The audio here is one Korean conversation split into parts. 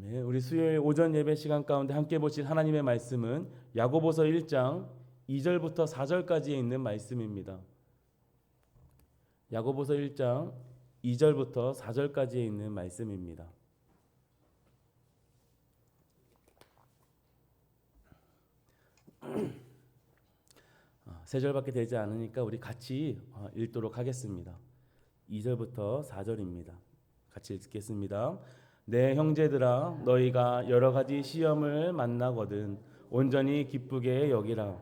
네, 우리 수요일 오전 예배 시간 가운데 함께 보실 하나님의 말씀은 야고보서 1장 2절부터 4절까지에 있는 말씀입니다. 야고보서 1장 2절부터 4절까지에 있는 말씀입니다. 세 절밖에 되지 않으니까 우리 같이 읽도록 하겠습니다. 2절부터 4절입니다. 같이 읽겠습니다. 내 형제들아, 너희가 여러 가지 시험을 만나거든 온전히 기쁘게 여기라.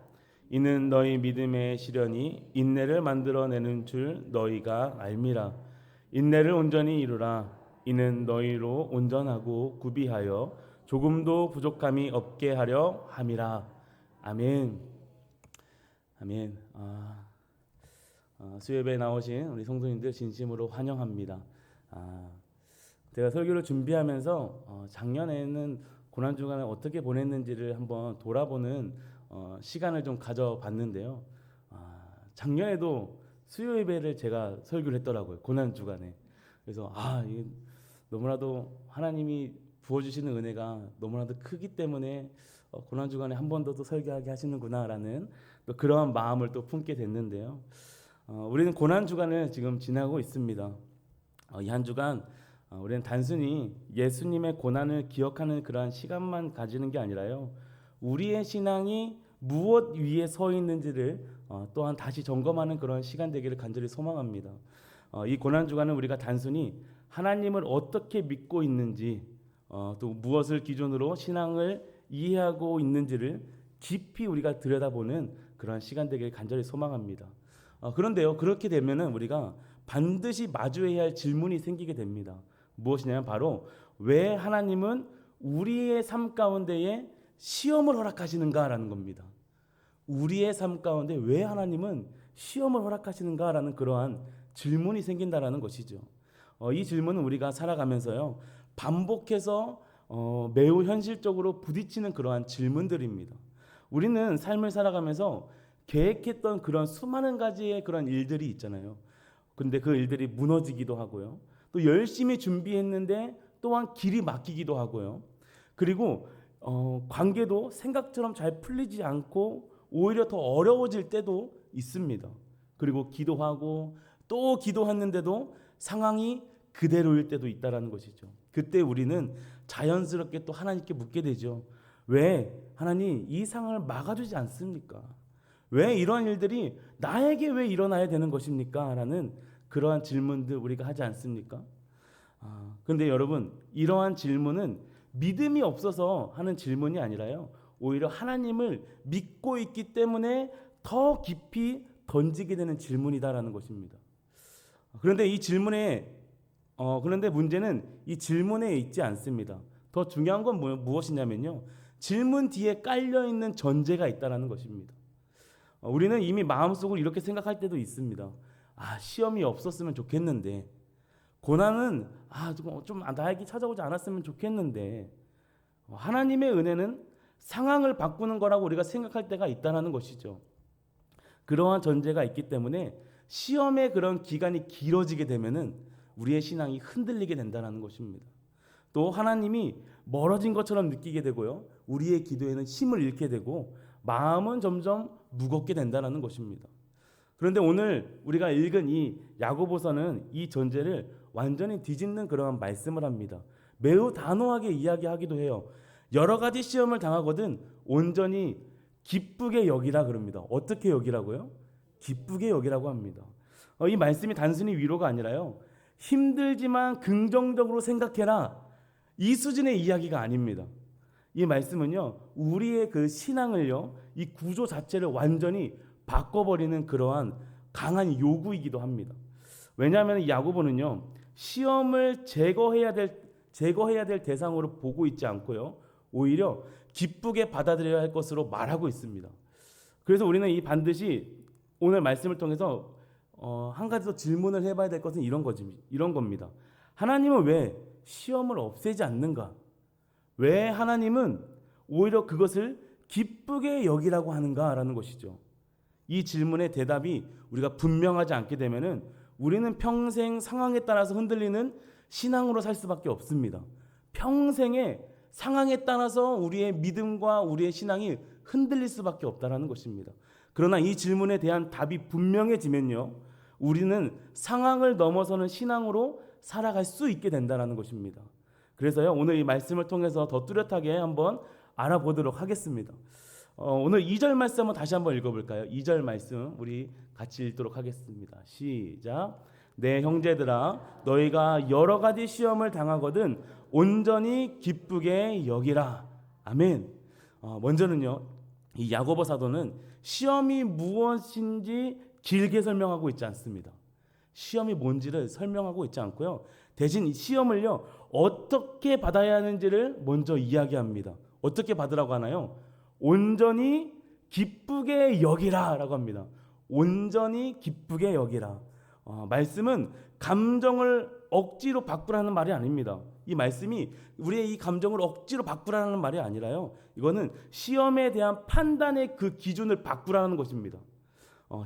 이는 너희 믿음의 시련이 인내를 만들어내는 줄 너희가 알미라. 인내를 온전히 이루라. 이는 너희로 온전하고 구비하여 조금도 부족함이 없게 하려 함이라. 아멘. 아멘. 수요예배에 나오신 우리 성도님들 진심으로 환영합니다. 제가 설교를 준비하면서 작년에는 고난주간을 어떻게 보냈는지를 한번 돌아보는 시간을 좀 가져봤는데요. 작년에도 수요예배를 제가 설교를 했더라고요. 고난주간에. 그래서 이게 너무나도 하나님이 부어주시는 은혜가 너무나도 크기 때문에 고난주간에 한 번 더 또 설교하게 하시는구나라는 또 그러한 마음을 또 품게 됐는데요. 우리는 고난주간을 지금 지나고 있습니다. 이 한 주간 우리는 단순히 예수님의 고난을 기억하는 그러한 시간만 가지는 게 아니라요, 우리의 신앙이 무엇 위에 서 있는지를 또한 다시 점검하는 그런 시간 되기를 간절히 소망합니다. 이 고난주간은 우리가 단순히 하나님을 어떻게 믿고 있는지, 또 무엇을 기준으로 신앙을 이해하고 있는지를 깊이 우리가 들여다보는 그런 시간 되기를 간절히 소망합니다. 그런데요, 그렇게 되면은 우리가 반드시 마주해야 할 질문이 생기게 됩니다. 무엇이냐면 바로 왜 하나님은 우리의 삶 가운데에 시험을 허락하시는가라는 겁니다. 우리의 삶 가운데 왜 하나님은 시험을 허락하시는가라는 그러한 질문이 생긴다라는 것이죠. 이 질문은 우리가 살아가면서요, 반복해서 매우 현실적으로 부딪히는 그러한 질문들입니다. 우리는 삶을 살아가면서 계획했던 그런 수많은 가지의 그런 일들이 있잖아요. 근데 그 일들이 무너지기도 하고요. 또 열심히 준비했는데 또한 길이 막히기도 하고요. 그리고 관계도 생각처럼 잘 풀리지 않고 오히려 더 어려워질 때도 있습니다. 그리고 기도하고 또 기도했는데도 상황이 그대로일 때도 있다라는 것이죠. 그때 우리는 자연스럽게 또 하나님께 묻게 되죠. 왜 하나님 이 상황을 막아주지 않습니까? 왜 이런 일들이 나에게 왜 일어나야 되는 것입니까? 라는 그러한 질문들 우리가 하지 않습니까? 그런데 여러분, 이러한 질문은 믿음이 없어서 하는 질문이 아니라요, 오히려 하나님을 믿고 있기 때문에 더 깊이 던지게 되는 질문이다라는 것입니다. 그런데 그런데 문제는 이 질문에 있지 않습니다. 더 중요한 건 무엇이냐면요, 질문 뒤에 깔려 있는 전제가 있다라는 것입니다. 우리는 이미 마음속으로 이렇게 생각할 때도 있습니다. 시험이 없었으면 좋겠는데, 고난은 좀 나에게 찾아오지 않았으면 좋겠는데, 하나님의 은혜는 상황을 바꾸는 거라고 우리가 생각할 때가 있다는 것이죠. 그러한 전제가 있기 때문에 시험의 그런 기간이 길어지게 되면은 우리의 신앙이 흔들리게 된다는 것입니다. 또 하나님이 멀어진 것처럼 느끼게 되고요, 우리의 기도에는 힘을 잃게 되고 마음은 점점 무겁게 된다는 것입니다. 그런데 오늘 우리가 읽은 이 야고보서는 이 전제를 완전히 뒤집는 그러한 말씀을 합니다. 매우 단호하게 이야기하기도 해요. 여러 가지 시험을 당하거든 온전히 기쁘게 여기라 그럽니다. 어떻게 여기라고요? 기쁘게 여기라고 합니다. 이 말씀이 단순히 위로가 아니라요, 힘들지만 긍정적으로 생각해라, 이 수준의 이야기가 아닙니다. 이 말씀은요, 우리의 그 신앙을요, 이 구조 자체를 완전히 바꿔버리는 그러한 강한 요구이기도 합니다. 왜냐하면 이 야고보는요, 시험을 제거해야 될 대상으로 보고 있지 않고요, 오히려 기쁘게 받아들여야 할 것으로 말하고 있습니다. 그래서 우리는 이 반드시 오늘 말씀을 통해서 한 가지 더 질문을 해봐야 될 것은 이런 겁니다. 하나님은 왜 시험을 없애지 않는가? 왜 하나님은 오히려 그것을 기쁘게 여기라고 하는가라는 것이죠. 이 질문의 대답이 우리가 분명하지 않게 되면은 우리는 평생 상황에 따라서 흔들리는 신앙으로 살 수밖에 없습니다. 평생에 상황에 따라서 우리의 믿음과 우리의 신앙이 흔들릴 수밖에 없다는 것입니다. 그러나 이 질문에 대한 답이 분명해지면요, 우리는 상황을 넘어서는 신앙으로 살아갈 수 있게 된다는 것입니다. 그래서요, 오늘 이 말씀을 통해서 더 뚜렷하게 한번 알아보도록 하겠습니다. 오늘 2절 말씀 한번 다시 한번 읽어볼까요? 2절 말씀 우리 같이 읽도록 하겠습니다. 시작. 내 형제들아, 너희가 여러 가지 시험을 당하거든 온전히 기쁘게 여기라. 아멘. 먼저는요, 이 야고보 사도는 시험이 무엇인지 길게 설명하고 있지 않습니다. 시험이 뭔지를 설명하고 있지 않고요, 대신 이 시험을요 어떻게 받아야 하는지를 먼저 이야기합니다. 어떻게 받으라고 하나요? 온전히 기쁘게 여기라 라고 합니다. 온전히 기쁘게 여기라. 말씀은 감정을 억지로 바꾸라는 말이 아닙니다. 이 말씀이 우리의 이 감정을 억지로 바꾸라는 말이 아니라요, 이거는 시험에 대한 판단의 그 기준을 바꾸라는 것입니다.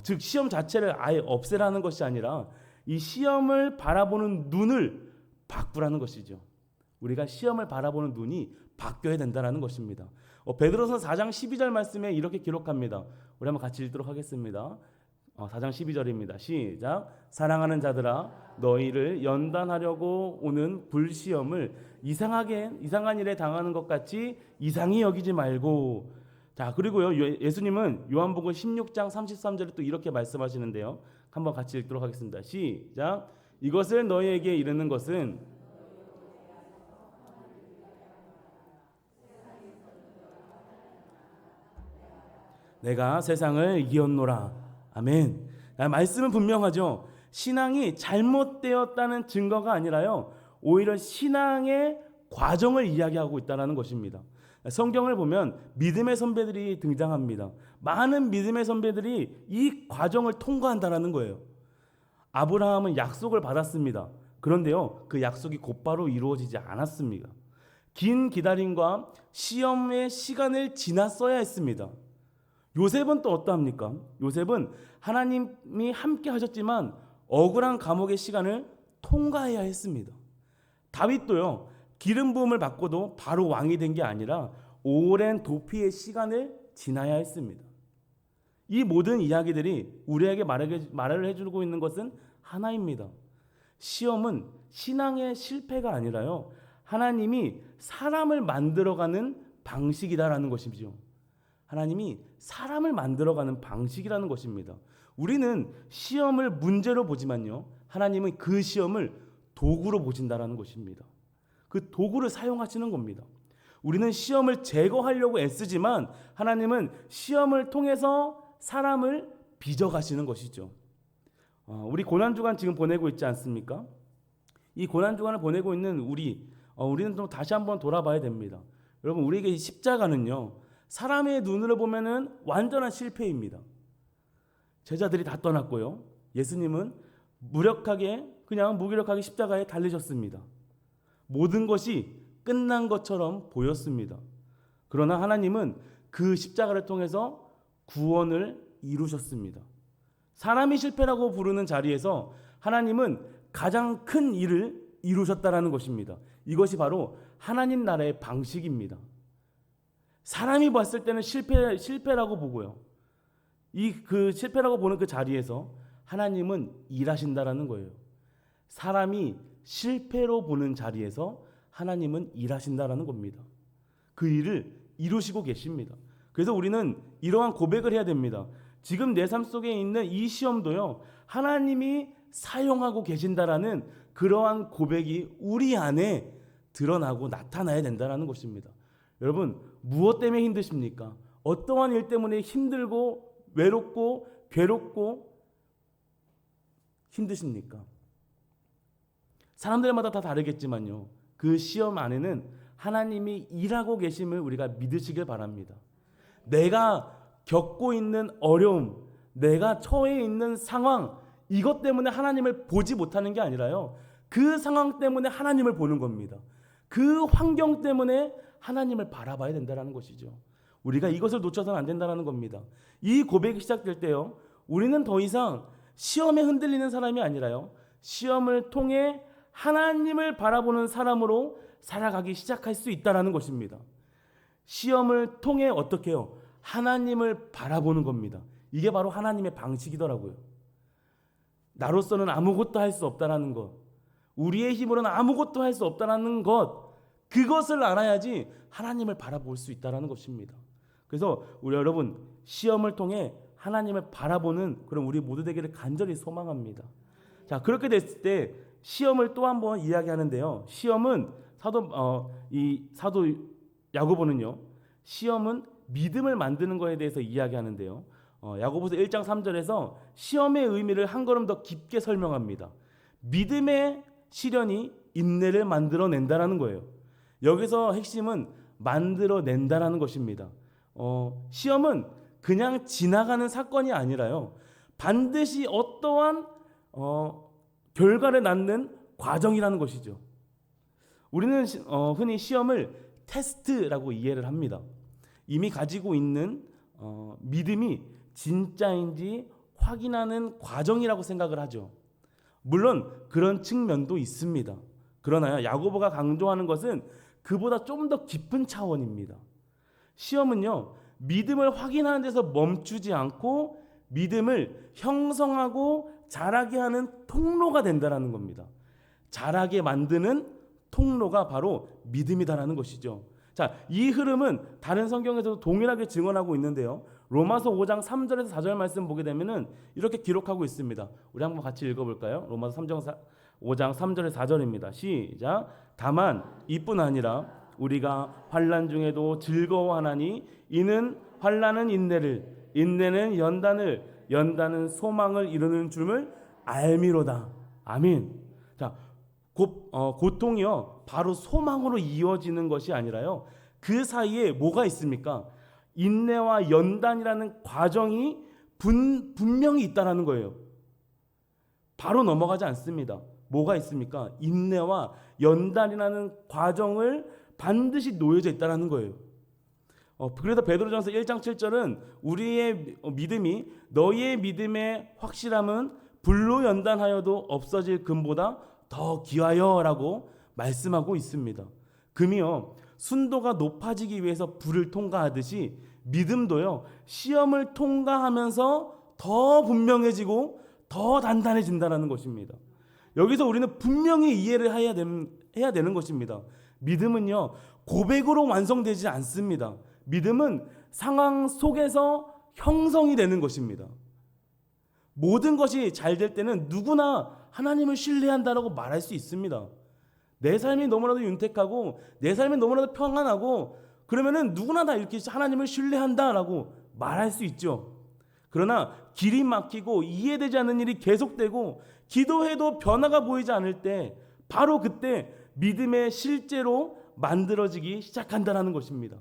즉 시험 자체를 아예 없애라는 것이 아니라 이 시험을 바라보는 눈을 바꾸라는 것이죠. 우리가 시험을 바라보는 눈이 바뀌어야 된다는 것입니다. 베드로서 4장 12절 말씀에 이렇게 기록합니다. 우리 한번 같이 읽도록 하겠습니다. 4장 12절입니다. 시작. 사랑하는 자들아, 너희를 연단하려고 오는 불시험을 이상한 일에 당하는 것 같이 이상히 여기지 말고. 자, 그리고요, 예수님은 요한복음 16장 33절에 또 이렇게 말씀하시는데요, 한번 같이 읽도록 하겠습니다. 시작. 이것을 너희에게 이르는 것은 내가 세상을 이겼노라. 아멘. 말씀은 분명하죠. 신앙이 잘못되었다는 증거가 아니라요, 오히려 신앙의 과정을 이야기하고 있다는 것입니다. 성경을 보면 믿음의 선배들이 등장합니다. 많은 믿음의 선배들이 이 과정을 통과한다는 거예요. 아브라함은 약속을 받았습니다. 그런데요, 그 약속이 곧바로 이루어지지 않았습니다. 긴 기다림과 시험의 시간을 지났어야 했습니다. 요셉은 또 어떠합니까? 요셉은 하나님이 함께 하셨지만 억울한 감옥의 시간을 통과해야 했습니다. 다윗도요, 기름 부음을 받고도 바로 왕이 된 게 아니라 오랜 도피의 시간을 지나야 했습니다. 이 모든 이야기들이 우리에게 말을 해주고 있는 것은 하나입니다. 시험은 신앙의 실패가 아니라요, 하나님이 사람을 만들어가는 방식이다라는 것이죠. 하나님이 사람을 만들어가는 방식이라는 것입니다. 우리는 시험을 문제로 보지만요, 하나님은 그 시험을 도구로 보신다라는 것입니다. 그 도구를 사용하시는 겁니다. 우리는 시험을 제거하려고 애쓰지만 하나님은 시험을 통해서 사람을 빚어가시는 것이죠. 우리 고난주간 지금 보내고 있지 않습니까? 이 고난주간을 보내고 있는 우리는 또 다시 한번 돌아봐야 됩니다. 여러분, 우리에게 이 십자가는요, 사람의 눈으로 보면은 완전한 실패입니다. 제자들이 다 떠났고요, 예수님은 무기력하게 십자가에 달리셨습니다. 모든 것이 끝난 것처럼 보였습니다. 그러나 하나님은 그 십자가를 통해서 구원을 이루셨습니다. 사람이 실패라고 부르는 자리에서 하나님은 가장 큰 일을 이루셨다라는 것입니다. 이것이 바로 하나님 나라의 방식입니다. 사람이 봤을 때는 실패라고 보고요, 그 실패라고 보는 그 자리에서 하나님은 일하신다라는 거예요. 사람이 실패로 보는 자리에서 하나님은 일하신다라는 겁니다. 그 일을 이루시고 계십니다. 그래서 우리는 이러한 고백을 해야 됩니다. 지금 내 삶 속에 있는 이 시험도요, 하나님이 사용하고 계신다라는 그러한 고백이 우리 안에 드러나고 나타나야 된다는 것입니다. 여러분, 무엇 때문에 힘드십니까? 어떠한 일 때문에 힘들고 외롭고 괴롭고 힘드십니까? 사람들마다 다 다르겠지만요, 그 시험 안에는 하나님이 일하고 계심을 우리가 믿으시길 바랍니다. 내가 겪고 있는 어려움, 내가 처해 있는 상황, 이것 때문에 하나님을 보지 못하는 게 아니라요, 그 상황 때문에 하나님을 보는 겁니다. 그 환경 때문에 하나님을 바라봐야 된다는 것이죠. 우리가 이것을 놓쳐서는 안 된다는 겁니다. 이 고백이 시작될 때요, 우리는 더 이상 시험에 흔들리는 사람이 아니라요, 시험을 통해 하나님을 바라보는 사람으로 살아가기 시작할 수 있다라는 것입니다. 시험을 통해 어떻게 해요? 하나님을 바라보는 겁니다. 이게 바로 하나님의 방식이더라고요. 나로서는 아무것도 할 수 없다라는 것, 우리의 힘으로는 아무것도 할 수 없다라는 것, 그것을 알아야지 하나님을 바라볼 수 있다라는 것입니다. 그래서 우리 여러분, 시험을 통해 하나님을 바라보는 그런 우리 모두 되기를 간절히 소망합니다. 자, 그렇게 됐을 때 시험을 또 한 번 이야기하는데요. 시험은 사도 야고보는요, 시험은 믿음을 만드는 것에 대해서 이야기하는데요. 야고보서 1장 3절에서 시험의 의미를 한 걸음 더 깊게 설명합니다. 믿음의 시련이 인내를 만들어낸다라는 거예요. 여기서 핵심은 만들어낸다라는 것입니다. 시험은 그냥 지나가는 사건이 아니라요, 반드시 어떠한 결과를 낳는 과정이라는 것이죠. 우리는 흔히 시험을 테스트라고 이해를 합니다. 이미 가지고 있는 믿음이 진짜인지 확인하는 과정이라고 생각을 하죠. 물론 그런 측면도 있습니다. 그러나 야고보가 강조하는 것은 그보다 좀 더 깊은 차원입니다. 시험은요, 믿음을 확인하는 데서 멈추지 않고 믿음을 형성하고 자라게 하는 통로가 된다는 겁니다. 자라게 만드는 통로가 바로 믿음이다라는 것이죠. 자, 이 흐름은 다른 성경에서도 동일하게 증언하고 있는데요. 로마서 5장 3절에서 4절 말씀 보게 되면은 이렇게 기록하고 있습니다. 우리 한번 같이 읽어볼까요? 로마서 5장 3절에서 4절입니다. 시작. 다만 이뿐 아니라 우리가 환난 중에도 즐거워하나니 이는 환난은 인내를, 인내는 연단을, 연단은 소망을 이루는 줄을 알미로다. 아멘. 자, 고통이요, 바로 소망으로 이어지는 것이 아니라요, 그 사이에 뭐가 있습니까? 인내와 연단이라는 과정이 분명히 있다라는 거예요. 바로 넘어가지 않습니다. 뭐가 있습니까? 인내와 연단이라는 과정을 반드시 놓여져 있다라는 거예요. 그래서 베드로전서 1장 7절은 우리의 믿음이 너희의 믿음의 확실함은 불로 연단하여도 없어질 금보다 더 귀하여라고 말씀하고 있습니다. 금이요, 순도가 높아지기 위해서 불을 통과하듯이 믿음도요, 시험을 통과하면서 더 분명해지고 더 단단해진다는 것입니다. 여기서 우리는 분명히 이해를 해야 되는 것입니다. 믿음은요, 고백으로 완성되지 않습니다. 믿음은 상황 속에서 형성이 되는 것입니다. 모든 것이 잘 될 때는 누구나 하나님을 신뢰한다라고 말할 수 있습니다. 내 삶이 너무나도 윤택하고 내 삶이 너무나도 평안하고 그러면은 누구나 다 이렇게 하나님을 신뢰한다라고 말할 수 있죠. 그러나 길이 막히고 이해되지 않는 일이 계속되고 기도해도 변화가 보이지 않을 때 바로 그때 믿음의 실제로 만들어지기 시작한다는 것입니다.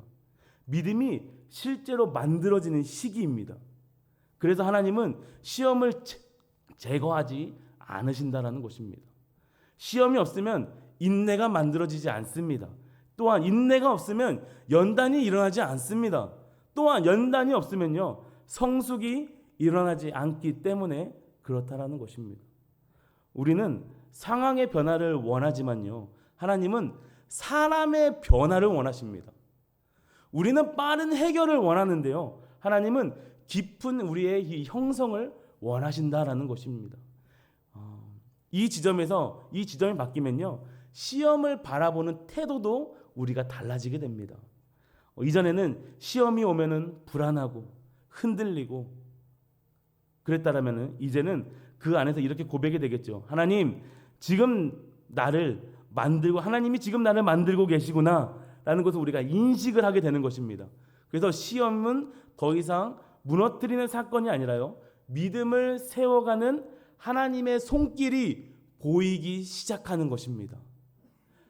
믿음이 실제로 만들어지는 시기입니다. 그래서 하나님은 시험을 제거하지 않으신다는 것입니다. 시험이 없으면 인내가 만들어지지 않습니다. 또한 인내가 없으면 연단이 일어나지 않습니다. 또한 연단이 없으면요, 성숙이 일어나지 않기 때문에 그렇다라는 것입니다. 우리는 상황의 변화를 원하지만요, 하나님은 사람의 변화를 원하십니다. 우리는 빠른 해결을 원하는데요, 하나님은 깊은 우리의 이 형성을 원하신다라는 것입니다. 이 지점이 바뀌면요, 시험을 바라보는 태도도 우리가 달라지게 됩니다. 이전에는 시험이 오면은 불안하고 흔들리고 그랬다라면은 이제는 그 안에서 이렇게 고백이 되겠죠. 하나님, 지금 나를 만들고 하나님이 지금 나를 만들고 계시구나라는 것을 우리가 인식을 하게 되는 것입니다. 그래서 시험은 더 이상 무너뜨리는 사건이 아니라요, 믿음을 세워가는 하나님의 손길이 보이기 시작하는 것입니다.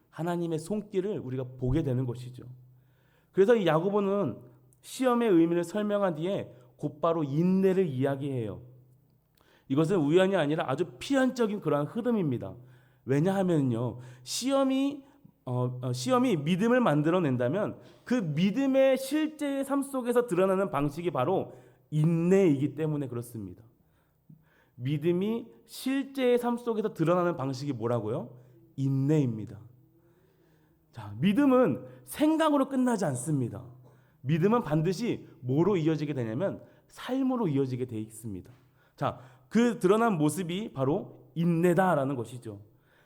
하나님의 손길을 우리가 보게 되는 것이죠. 그래서 이 야고보는 시험의 의미를 설명한 뒤에 곧바로 인내를 이야기해요. 이것은 우연이 아니라 아주 필연적인 그러한 흐름입니다. 왜냐하면요, 시험이 믿음을 만들어낸다면 그 믿음의 실제의 삶 속에서 드러나는 방식이 바로 인내이기 때문에 그렇습니다. 믿음이 실제의 삶 속에서 드러나는 방식이 뭐라고요? 인내입니다. 자, 믿음은 생각으로 끝나지 않습니다. 믿음은 반드시 뭐로 이어지게 되냐면 삶으로 이어지게 돼 있습니다. 자, 그 드러난 모습이 바로 인내다라는 것이죠.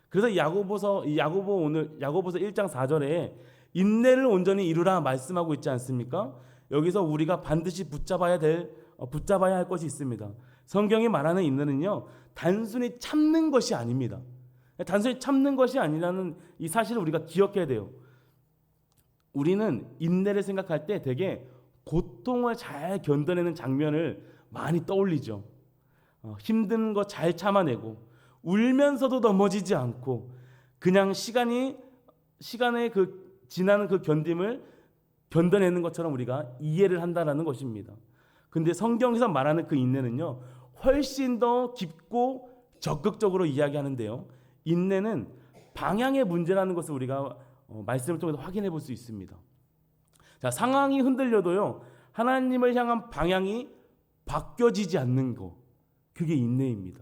그래서 야고보서 1장 4절에 인내를 온전히 이루라 말씀하고 있지 않습니까? 여기서 우리가 반드시 붙잡아야 할 것이 있습니다. 성경이 말하는 인내는요, 단순히 참는 것이 아닙니다. 단순히 참는 것이 아니라는 이 사실을 우리가 기억해야 돼요. 우리는 인내를 생각할 때 되게 고통을 잘 견뎌내는 장면을 많이 떠올리죠. 힘든 거 잘 참아내고 울면서도 넘어지지 않고 그냥 시간에 지나는 그 견딤을 견뎌내는 것처럼 우리가 이해를 한다라는 것입니다. 근데 성경에서 말하는 그 인내는요, 훨씬 더 깊고 적극적으로 이야기하는데요. 인내는 방향의 문제라는 것을 우리가 말씀을 통해서 확인해 볼 수 있습니다. 자, 상황이 흔들려도요, 하나님을 향한 방향이 바뀌어지지 않는 것, 그게 인내입니다.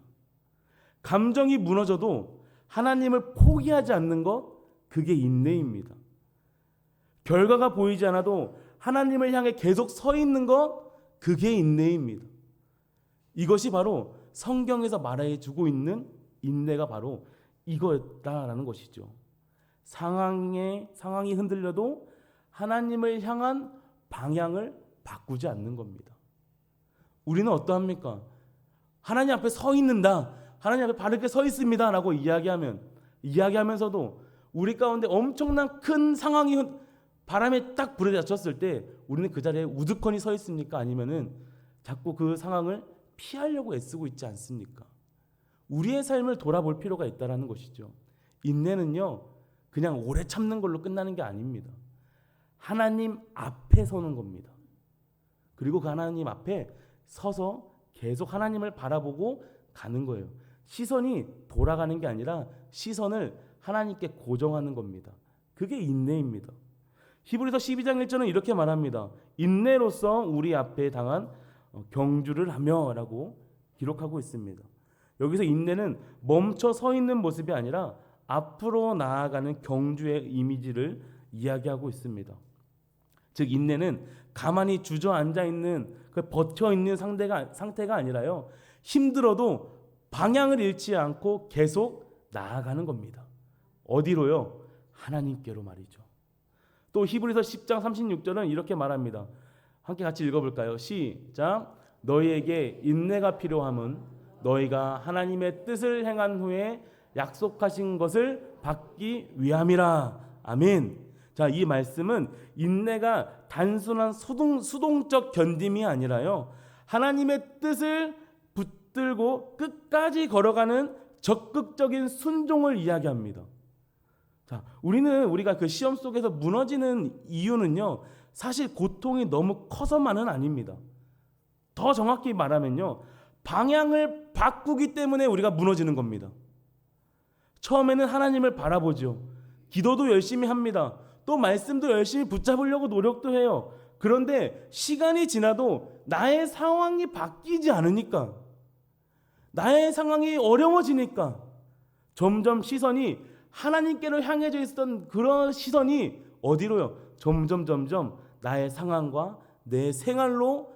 감정이 무너져도 하나님을 포기하지 않는 것, 그게 인내입니다. 결과가 보이지 않아도 하나님을 향해 계속 서 있는 것, 그게 인내입니다. 이것이 바로 성경에서 말해주고 있는 인내가 바로 이거였다라는 것이죠. 상황이 흔들려도 하나님을 향한 방향을 바꾸지 않는 겁니다. 우리는 어떠합니까? 하나님 앞에 서 있는다, 하나님 앞에 바르게 서 있습니다 라고 이야기하면서도 우리 가운데 엄청난 큰 상황이 바람에 딱 부딪혔을 때 우리는 그 자리에 우두커니 서 있습니까? 아니면은 자꾸 그 상황을 피하려고 애쓰고 있지 않습니까? 우리의 삶을 돌아볼 필요가 있다는 것이죠. 인내는요, 그냥 오래 참는 걸로 끝나는 게 아닙니다. 하나님 앞에 서는 겁니다. 그리고 그 하나님 앞에 서서 계속 하나님을 바라보고 가는 거예요. 시선이 돌아가는 게 아니라 시선을 하나님께 고정하는 겁니다. 그게 인내입니다. 히브리서 12장 1절은 이렇게 말합니다. 인내로서 우리 앞에 당한 경주를 하며 라고 기록하고 있습니다. 여기서 인내는 멈춰 서 있는 모습이 아니라 앞으로 나아가는 경주의 이미지를 이야기하고 있습니다. 즉 인내는 가만히 주저앉아 있는, 버텨 있는 상태가 아니라요, 힘들어도 방향을 잃지 않고 계속 나아가는 겁니다. 어디로요? 하나님께로 말이죠. 또 히브리서 10장 36절은 이렇게 말합니다. 함께 같이 읽어볼까요? 시작. 너희에게 인내가 필요함은 너희가 하나님의 뜻을 행한 후에 약속하신 것을 받기 위함이라. 아멘. 자, 이 말씀은 인내가 단순한 수동적 견딤이 아니라요, 하나님의 뜻을 붙들고 끝까지 걸어가는 적극적인 순종을 이야기합니다. 자, 우리가 그 시험 속에서 무너지는 이유는요, 사실 고통이 너무 커서만은 아닙니다. 더 정확히 말하면요, 방향을 바꾸기 때문에 우리가 무너지는 겁니다. 처음에는 하나님을 바라보죠. 기도도 열심히 합니다. 또 말씀도 열심히 붙잡으려고 노력도 해요. 그런데 시간이 지나도 나의 상황이 바뀌지 않으니까, 나의 상황이 어려워지니까 점점 시선이 하나님께로 향해져 있었던 그런 시선이 어디로요? 점점 나의 상황과 내 생활로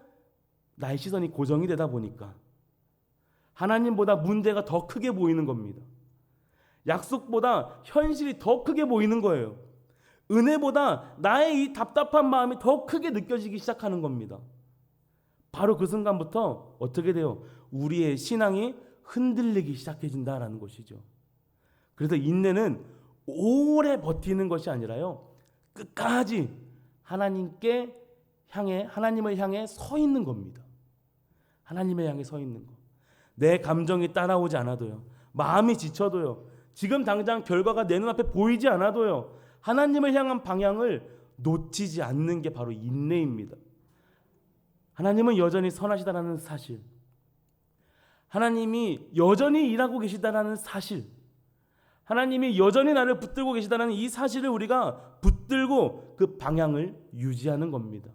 나의 시선이 고정이 되다 보니까 하나님보다 문제가 더 크게 보이는 겁니다. 약속보다 현실이 더 크게 보이는 거예요. 은혜보다 나의 이 답답한 마음이 더 크게 느껴지기 시작하는 겁니다. 바로 그 순간부터 어떻게 돼요? 우리의 신앙이 흔들리기 시작해진다라는 것이죠. 그래서 인내는 오래 버티는 것이 아니라요, 끝까지 하나님을 향해 서 있는 겁니다. 하나님을 향해 서 있는 것. 내 감정이 따라오지 않아도요, 마음이 지쳐도요, 지금 당장 결과가 내 눈앞에 보이지 않아도요, 하나님을 향한 방향을 놓치지 않는 게 바로 인내입니다. 하나님은 여전히 선하시다라는 사실, 하나님이 여전히 일하고 계시다라는 사실, 하나님이 여전히 나를 붙들고 계시다는 이 사실을 우리가 붙들고 그 방향을 유지하는 겁니다.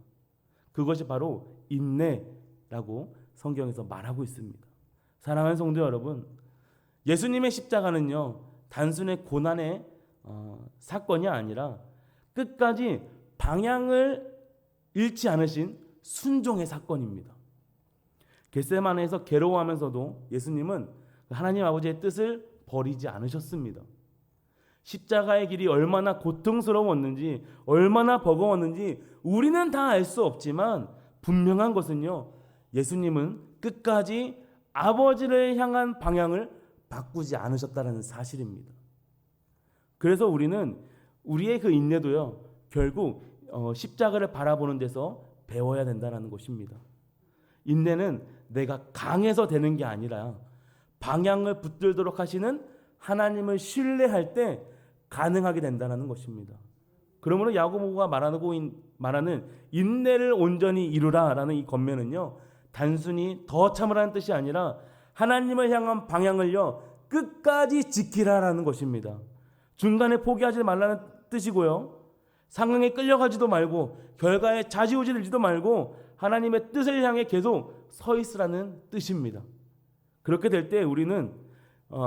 그것이 바로 인내라고 성경에서 말하고 있습니다. 사랑하는 성도 여러분, 예수님의 십자가는요, 단순히 고난의 사건이 아니라 끝까지 방향을 잃지 않으신 순종의 사건입니다. 겟세마네에서 괴로워하면서도 예수님은 하나님 아버지의 뜻을 버리지 않으셨습니다. 십자가의 길이 얼마나 고통스러웠는지, 얼마나 버거웠는지 우리는 다 알 수 없지만 분명한 것은요, 예수님은 끝까지 아버지를 향한 방향을 바꾸지 않으셨다는 사실입니다. 그래서 우리는 우리의 그 인내도요, 결국 십자가를 바라보는 데서 배워야 된다는 것입니다. 인내는 내가 강해서 되는 게 아니라 방향을 붙들도록 하시는 하나님을 신뢰할 때 가능하게 된다는 것입니다. 그러므로 야고보가 말하는 인내를 온전히 이루라라는 이 권면은요, 단순히 더 참으라는 뜻이 아니라 하나님을 향한 방향을요, 끝까지 지키라라는 것입니다. 중간에 포기하지 말라는 뜻이고요, 상황에 끌려가지도 말고 결과에 좌지우지되지도 말고 하나님의 뜻을 향해 계속 서 있으라는 뜻입니다. 그렇게 될 때 우리는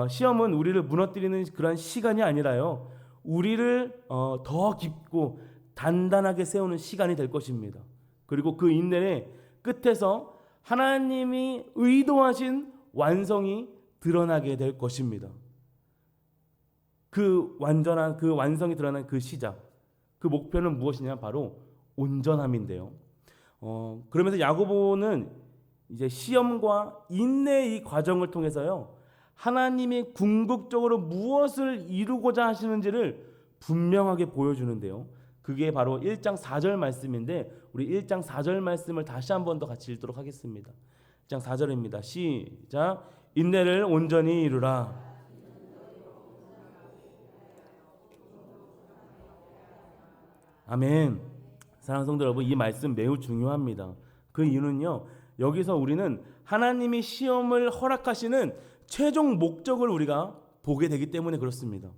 시험은 우리를 무너뜨리는 그런 시간이 아니라요, 우리를 더 깊고 단단하게 세우는 시간이 될 것입니다. 그리고 그 인내의 끝에서 하나님이 의도하신 완성이 드러나게 될 것입니다. 그 완성이 드러난 그 시작, 그 목표는 무엇이냐? 바로 온전함인데요. 그러면서 야고보는 이제 시험과 인내의 이 과정을 통해서요, 하나님이 궁극적으로 무엇을 이루고자 하시는지를 분명하게 보여주는데요. 그게 바로 1장 4절 말씀인데, 우리 1장 4절 말씀을 다시 한 번 더 같이 읽도록 하겠습니다. 1장 4절입니다. 시작. 인내를 온전히 이루라. 아멘. 사랑하는 성도 여러분, 이 말씀 매우 중요합니다. 그 이유는요, 여기서 우리는 하나님이 시험을 허락하시는 최종 목적을 우리가 보게 되기 때문에 그렇습니다.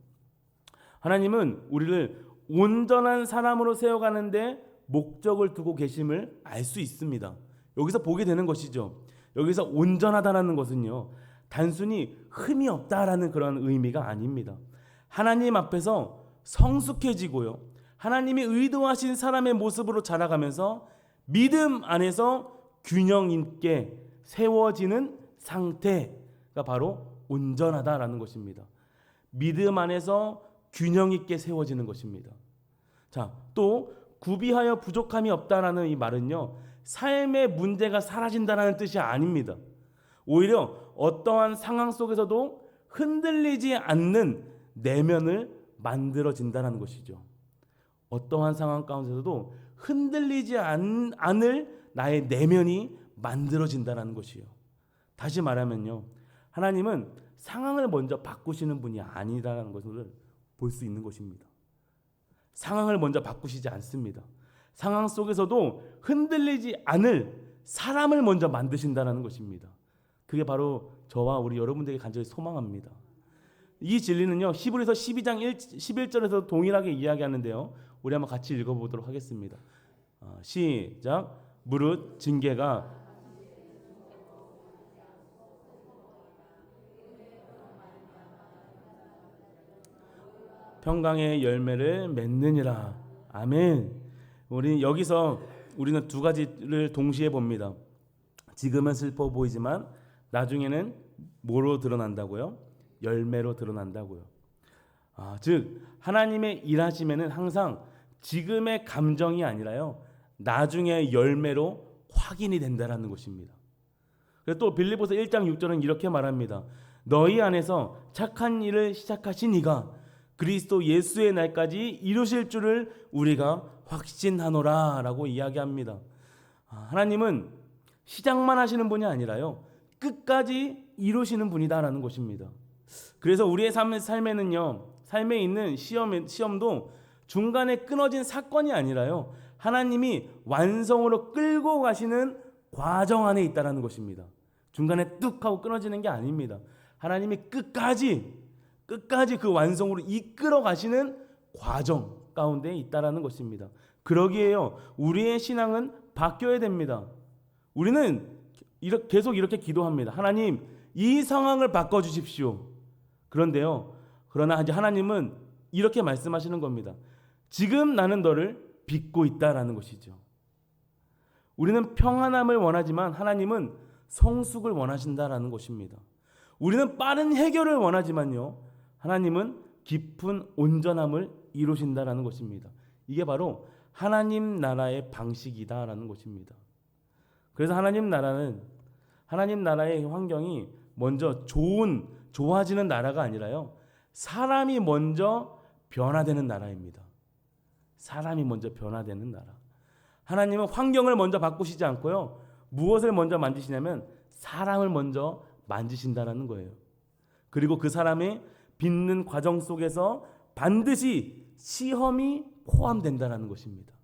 하나님은 우리를 온전한 사람으로 세워가는데 목적을 두고 계심을 알 수 있습니다. 여기서 보게 되는 것이죠. 여기서 온전하다는 것은요, 단순히 흠이 없다라는 그런 의미가 아닙니다. 하나님 앞에서 성숙해지고요, 하나님이 의도하신 사람의 모습으로 자라가면서 믿음 안에서 균형 있게 세워지는 상태가 바로 온전하다라는 것입니다. 믿음 안에서 균형 있게 세워지는 것입니다. 자, 또 구비하여 부족함이 없다라는 이 말은요, 삶의 문제가 사라진다는 뜻이 아닙니다. 오히려 어떠한 상황 속에서도 흔들리지 않는 내면을 만들어진다는 것이죠. 어떠한 상황 가운데서도 흔들리지 않을 나의 내면이 만들어진다는 것이요. 다시 말하면요, 하나님은 상황을 먼저 바꾸시는 분이 아니라는 것을 볼 수 있는 것입니다. 상황을 먼저 바꾸시지 않습니다. 상황 속에서도 흔들리지 않을 사람을 먼저 만드신다는 것입니다. 그게 바로 저와 우리 여러분들에게 간절히 소망합니다. 이 진리는요, 히브리서 12장 11절에서 동일하게 이야기하는데요, 우리 한번 같이 읽어보도록 하겠습니다. 시작. 무릇 징계가 평강의 열매를 맺느니라. 아멘. 우리는 두 가지를 동시에 봅니다. 지금은 슬퍼 보이지만 나중에는 뭐로 드러난다고요? 열매로 드러난다고요. 즉 하나님의 일하심에는 항상 지금의 감정이 아니라요, 나중에 열매로 확인이 된다는 것입니다. 그래서 또 빌립보서 1장 6절은 이렇게 말합니다. 너희 안에서 착한 일을 시작하신 이가 그리스도 예수의 날까지 이루실 줄을 우리가 확신하노라 라고 이야기합니다. 하나님은 시작만 하시는 분이 아니라요, 끝까지 이루시는 분이다라는 것입니다. 그래서 우리의 삶에는요, 삶에 있는 시험도 중간에 끊어진 사건이 아니라요, 하나님이 완성으로 끌고 가시는 과정 안에 있다라는 것입니다. 중간에 뚝 하고 끊어지는 게 아닙니다. 하나님이 끝까지 그 완성으로 이끌어 가시는 과정 가운데 있다라는 것입니다. 그러기에요, 우리의 신앙은 바뀌어야 됩니다. 우리는 계속 이렇게 기도합니다. 하나님, 이 상황을 바꿔 주십시오. 그러나 이제 하나님은 이렇게 말씀하시는 겁니다. 지금 나는 너를 빚고 있다라는 것이죠. 우리는 평안함을 원하지만 하나님은 성숙을 원하신다라는 것입니다. 우리는 빠른 해결을 원하지만요, 하나님은 깊은 온전함을 이루신다라는 것입니다. 이게 바로 하나님 나라의 방식이다라는 것입니다. 그래서 하나님 나라의 환경이 먼저 좋아지는 나라가 아니라요, 사람이 먼저 변화되는 나라입니다. 사람이 먼저 변화되는 나라. 하나님은 환경을 먼저 바꾸시지 않고요, 무엇을 먼저 만드시냐면 사람을 먼저 만지신다라는 거예요. 그리고 그 사람의 빚는 과정 속에서 반드시 시험이 포함된다라는 것입니다.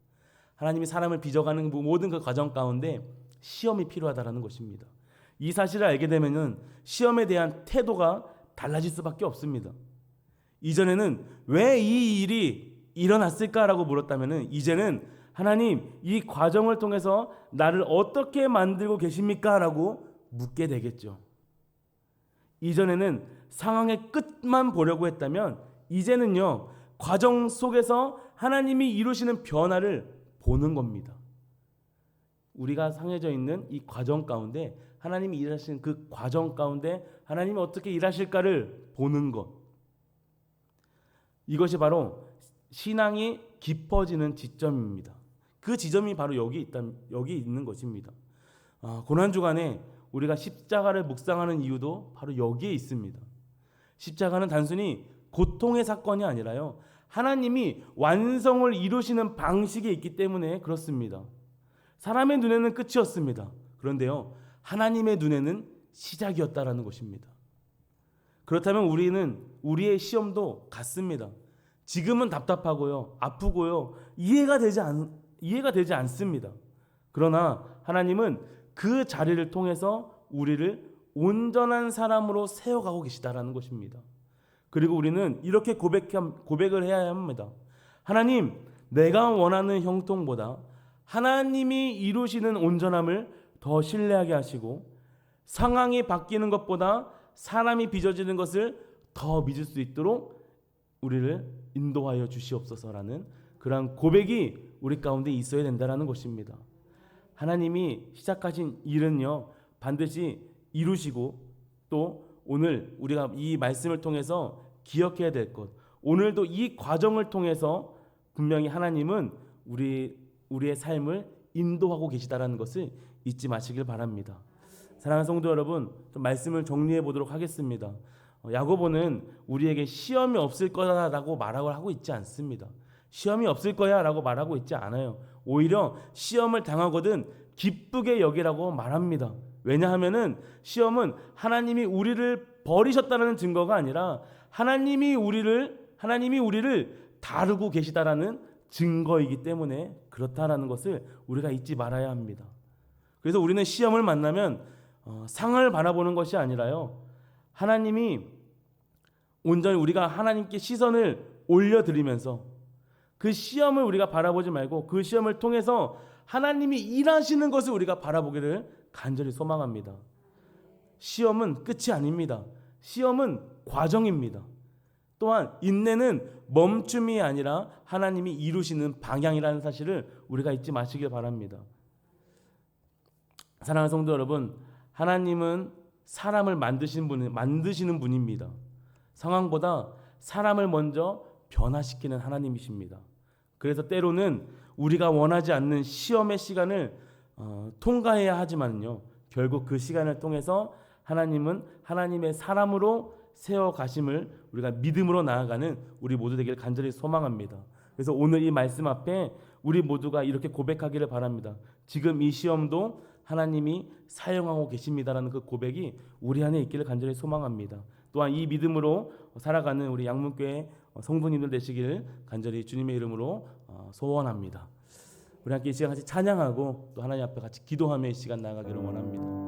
하나님이 사람을 빚어가는 모든 그 과정 가운데 시험이 필요하다라는 것입니다. 이 사실을 알게 되면은 시험에 대한 태도가 달라질 수밖에 없습니다. 이전에는 왜 이 일이 일어났을까라고 물었다면은 이제는 하나님, 이 과정을 통해서 나를 어떻게 만들고 계십니까? 라고 묻게 되겠죠. 이전에는 상황의 끝만 보려고 했다면 이제는요, 과정 속에서 하나님이 이루시는 변화를 보는 겁니다. 우리가 상해져 있는 이 과정 가운데 하나님이 일하시는 그 과정 가운데 하나님이 어떻게 일하실까를 보는 것, 이것이 바로 신앙이 깊어지는 지점입니다. 그 지점이 바로 여기 있는 것입니다. 고난주간에 우리가 십자가를 묵상하는 이유도 바로 여기에 있습니다. 십자가는 단순히 고통의 사건이 아니라요, 하나님이 완성을 이루시는 방식이 있기 때문에 그렇습니다. 사람의 눈에는 끝이었습니다. 그런데요, 하나님의 눈에는 시작이었다라는 것입니다. 그렇다면 우리의 시험도 같습니다. 지금은 답답하고요, 아프고요, 이해가 되지 않습니다. 그러나 하나님은 그 자리를 통해서 우리를 온전한 사람으로 세워가고 계시다라는 것입니다. 그리고 우리는 이렇게 고백을 해야 합니다. 하나님, 내가 원하는 형통보다 하나님이 이루시는 온전함을 더 신뢰하게 하시고, 상황이 바뀌는 것보다 사람이 빚어지는 것을 더 믿을 수 있도록 우리를 인도하여 주시옵소서라는 그러한 고백이 우리 가운데 있어야 된다는 것입니다. 하나님이 시작하신 일은요, 반드시 이루시고, 또 오늘 우리가 이 말씀을 통해서 기억해야 될 것, 오늘도 이 과정을 통해서 분명히 하나님은 우리의 삶을 인도하고 계시다라는 것을 잊지 마시길 바랍니다. 사랑하는 성도 여러분, 좀 말씀을 정리해 보도록 하겠습니다. 야고보는 우리에게 시험이 없을 거다라고 말하고 하고 있지 않습니다. 시험이 없을 거야 라고 말하고 있지 않아요. 오히려 시험을 당하거든 기쁘게 여기라고 말합니다. 왜냐하면은 시험은 하나님이 우리를 버리셨다는 증거가 아니라 하나님이 우리를 다루고 계시다라는 증거이기 때문에 그렇다라는 것을 우리가 잊지 말아야 합니다. 그래서 우리는 시험을 만나면 상을 바라보는 것이 아니라요, 하나님이 온전히 우리가 하나님께 시선을 올려드리면서 그 시험을 우리가 바라보지 말고 그 시험을 통해서 하나님이 일하시는 것을 우리가 바라보기를 간절히 소망합니다. 시험은 끝이 아닙니다. 시험은 과정입니다. 또한 인내는 멈춤이 아니라 하나님이 이루시는 방향이라는 사실을 우리가 잊지 마시길 바랍니다. 사랑하는 성도 여러분, 하나님은 사람을 만드시는 분입니다. 상황보다 사람을 먼저 변화시키는 하나님이십니다. 그래서 때로는 우리가 원하지 않는 시험의 시간을 통과해야 하지만요, 결국 그 시간을 통해서 하나님은 하나님의 사람으로 세워가심을 우리가 믿음으로 나아가는 우리 모두 되기를 간절히 소망합니다. 그래서 오늘 이 말씀 앞에 우리 모두가 이렇게 고백하기를 바랍니다. 지금 이 시험도 하나님이 사용하고 계십니다라는 그 고백이 우리 안에 있기를 간절히 소망합니다. 또한 이 믿음으로 살아가는 우리 양문교회 성도님들 되시기를 간절히 주님의 이름으로 소원합니다. 우리 함께 이 시간 같이 찬양하고 또 하나님 앞에 같이 기도하며 이 시간 나아가기를 원합니다.